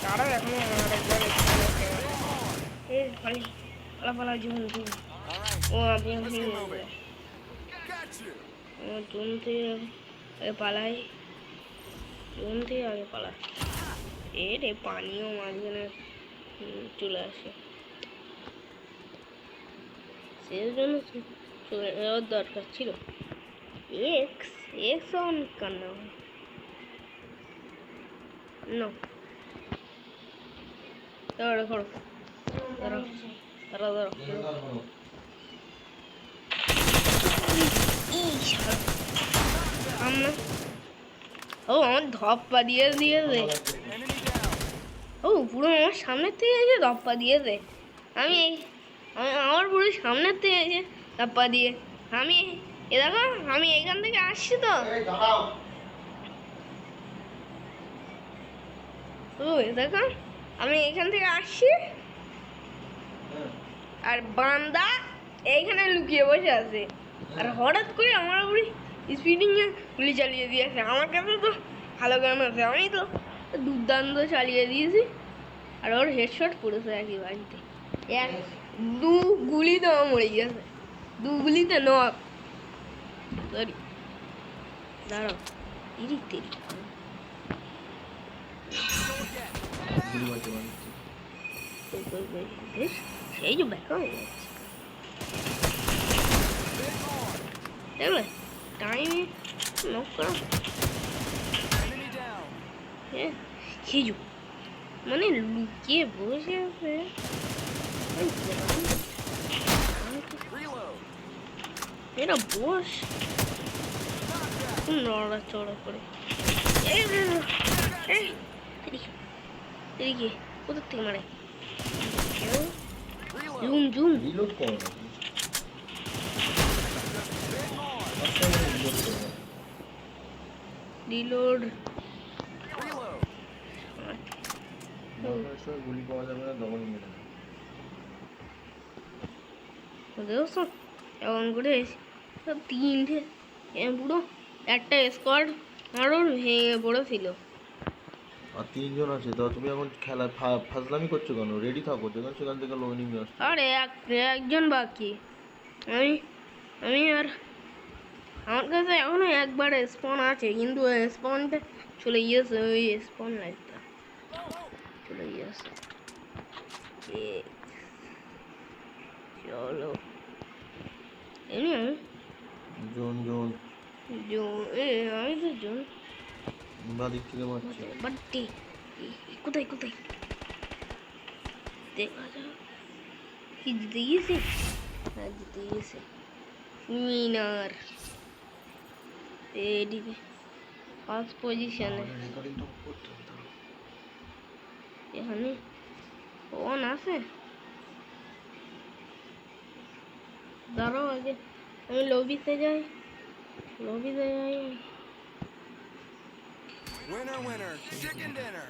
তারা এখন আরেকবার পালা জীবন ও আপনি জুন থেকে আগে পালাই জুন থেকে আগে পালা রে পানিও মাঝখানে চলে আসে সেই জন্য চলে যাওয়ার দরকার ছিল এক্স এক্স অন কেন No. Ahora, ahora. Ahora. ও আমার ধপ্পা দিয়ে দে ও পুরো আমার সামনের থেকে এসে ধপ্পা দিয়ে দে আমি আমার পুরো সামনের থেকে এসে ধপ্পা দিয়ে আমি এ দেখো আমি এখান থেকে আসছি তো ও দেখো আমি এখান থেকে আসছি আর বান্দা এইখানে লুকিয়ে বসে আছে আর হঠাৎ করে আমার উপরে স্পিডিং এ গুলি চালিয়ে দিয়েছে আমার কাছে তো ভালো গান আছে আমি তো দুর্দান্ত চালিয়ে দিয়েছি আর ওর হেডশট পড়েছে একই বাড়িতে দু গুলিতে মরে গেছে দু গুলিতে নক সরি দাঁড়াও ইরি তেরি সেই যে ব্যাক হয়ে যাচ্ছে দেখলে টাইমে নক করা হ্যাঁ খেজু মানে লুকিয়ে বসে আছে এরা বস নড়াচড়া করে এদিকে কোথার থেকে মারে জুম জুম রিলোড গুলি পাওয়া যাবে না ডবল মেরে দেখো এমন করে তিনটে পুরো একটা স্কোয়াড আরও ভেঙে পড়েছিল আর তিনজন আছে তো তুমি এখন খেলা ফাজলামি করছো কেন রেডি থাকো যেখান সেখান থেকে লোনিং আসছে আরে একজন বাকি আমি আমি আর আমার কাছে এখনো একবার স্পন আছে কিন্তু স্পনটা চলে গিয়েছে ওই স্পন লাইটটা চলে গিয়েছে চলো এমনি জোন জোন আমি তো জোন বাদিক থেকে মারছে বাড়ি কোথায় কোথায় দেখা যাক কি জিতে গিয়েছে হ্যাঁ জিতে গিয়েছে উইনার এদিকে ফার্স্ট পজিশনে এখানে অন আছে দাঁড়াও আগে আমি লবিতে যাই Winner, chicken dinner.